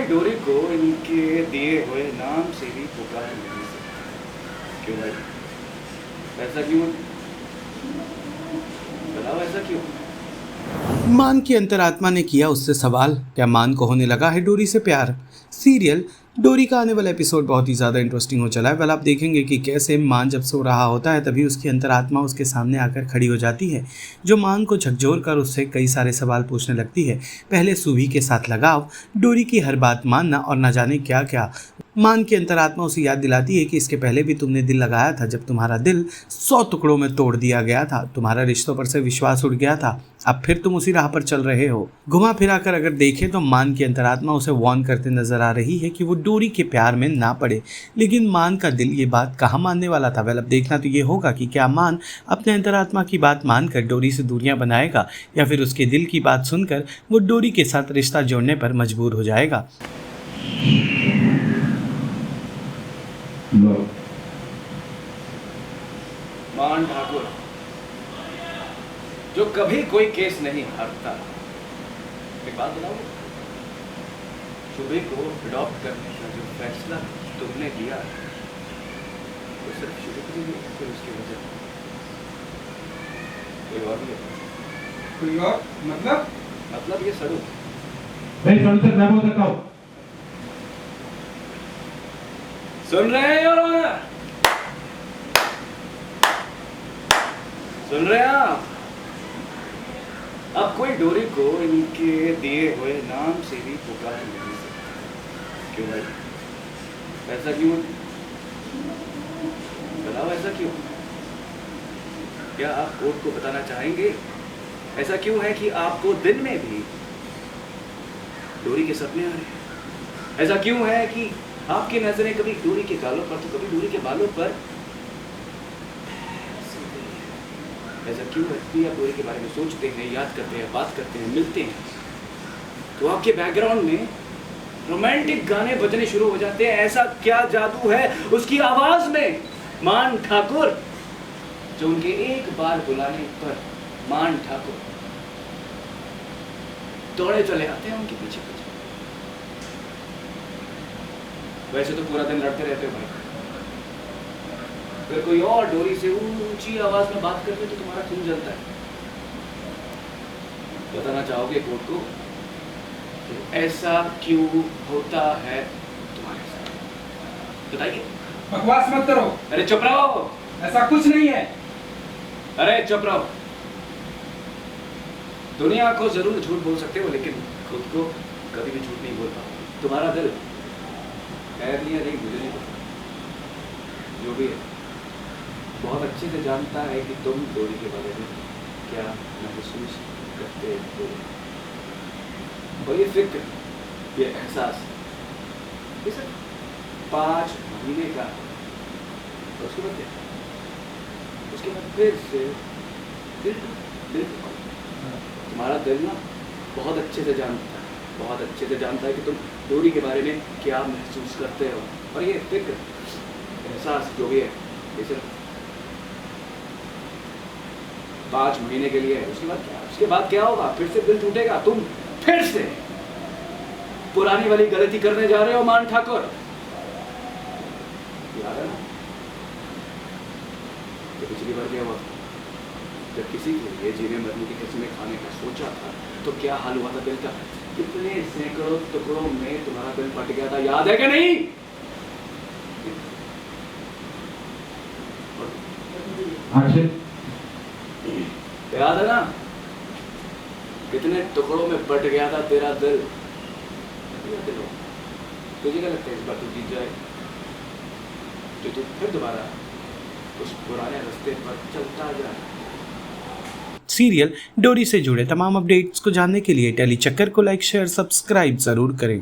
कोई डोरी को इनके दिए हुए नाम से भी पुकार नहीं सकता। क्यों भाई, ऐसा क्यों? बताओ ऐसा क्यों? मान की अंतरात्मा ने किया उससे सवाल, क्या मान को होने लगा है डोरी से प्यार। सीरियल डोरी का आने वाला एपिसोड बहुत ही ज़्यादा इंटरेस्टिंग हो चला है। वेल, आप देखेंगे कि कैसे मान जब सो रहा होता है तभी उसकी अंतरात्मा उसके सामने आकर खड़ी हो जाती है, जो मान को झकझोर कर उससे कई सारे सवाल पूछने लगती है। पहले सुभी के साथ लगाव, डोरी की हर बात मानना और न जाने क्या क्या। मान की अंतरात्मा उसे याद दिलाती है कि इसके पहले भी तुमने दिल लगाया था, जब तुम्हारा दिल 100 टुकड़ों में तोड़ दिया गया था, तुम्हारा रिश्तों पर से विश्वास उठ गया था, अब फिर तुम उसी राह पर चल रहे हो। घुमा फिरा कर अगर देखें तो मान की अंतरात्मा उसे वार्न करते नजर आ रही है कि वो डोरी के प्यार में ना पड़े, लेकिन मान का दिल ये बात कहाँ मानने वाला था। वेल, अब देखना तो ये होगा कि क्या मान अपने अंतरात्मा की बात मानकर डोरी से दूरियां बनाएगा या फिर उसके दिल की बात सुनकर वो डोरी के साथ रिश्ता जोड़ने पर मजबूर हो जाएगा। मान ठाकुर, जो कभी कोई केस नहीं हारता। एक बात बताओ, शुभे को अडॉप्ट करने का जो फैसला तुमने लिया वो सिर्फ शुभे के लिए फिर उसकी वजह कोई और भी है? कोई और मतलब ये सड़ू सड़ू तक मैं बोल सकता हूँ। सुन रहे हैं योर ऑनर? सुन रहे हैं आप? अब कोई डोरी को इनके दिए हुए नाम से भी पुकार नहीं सकता। क्यों भाई, ऐसा क्यों? बताओ ऐसा क्यों? क्या आप कोर्ट को बताना चाहेंगे ऐसा क्यों है कि आपको दिन में भी डोरी के सपने आ रहे हैं? ऐसा क्यों है कि आपकी नजरें कभी डोरी के गालों पर तो कभी डोरी के बालों पर? ऐसा क्यों है कि आप डोरी के बारे में सोचते हैं, याद करते हैं, बात करते हैं, मिलते हैं तो आपके बैकग्राउंड में रोमांटिक गाने बजने शुरू हो जाते हैं? ऐसा क्या जादू है उसकी आवाज में, मान ठाकुर, जो उनके एक बार बुलाने पर मान ठाकुर दौड़े चले आते हैं उनके पीछे पीछे? वैसे तो पूरा दिन लड़ते रहते हो भाई, फिर कोई और डोरी से ऊंची आवाज में बात करते तो तुम्हारा खून जलता है। बताना चाहोगे कोर्ट को कि ऐसा क्यों होता है तुम्हारे साथ? बताइए। बकवास मत करो। अरे चुप रहो। ऐसा कुछ नहीं है। अरे चुप रहो। दुनिया को जरूर झूठ बोल सकते हो लेकिन खुद को कभी भी झूठ नहीं बोल पाओगे। तुम्हारा दिल है नहीं मुझे नहीं पता, जो भी है बहुत अच्छे से जानता है कि तुम डोरी के बारे में क्या महसूस करते हो। और ये फिक्र, ये एहसास, ये सिर्फ 5 महीने का, और उसके बाद क्या? उसके बाद फिर से दिल तुम्हारा दिल ना बहुत अच्छे से जानता है, बहुत अच्छे से जानता है कि तुम डोरी के बारे में क्या महसूस करते हो। और ये फिक्र, एहसास जो भी है, ये सिर्फ 5 महीने के लिए है। उसके बाद क्या? उसके बाद क्या होगा? फिर से दिल टूटेगा, तुम फिर से पुरानी वाली गलती करने जा रहे हो मान ठाकुर। याद है ना तो पिछली बार क्या हुआ? जब किसी के लिए जीने मरने की किस्में खाने का सोचा था तो क्या हाल हुआ था दिल का? कितने सैकड़ों टुकड़ों में तुम्हारा दिल फट गया था, याद है कि नहीं? याद है ना कितने टुकड़ों में बट गया था तेरा दिल? तुझे क्या लगता है इस बार तू जीत जाए तो तू फिर दोबारा उस पुराने रास्ते पर चलता जा? सीरियल डोरी से जुड़े तमाम अपडेट्स को जानने के लिए टेली चक्कर को लाइक, शेयर, सब्सक्राइब जरूर करें।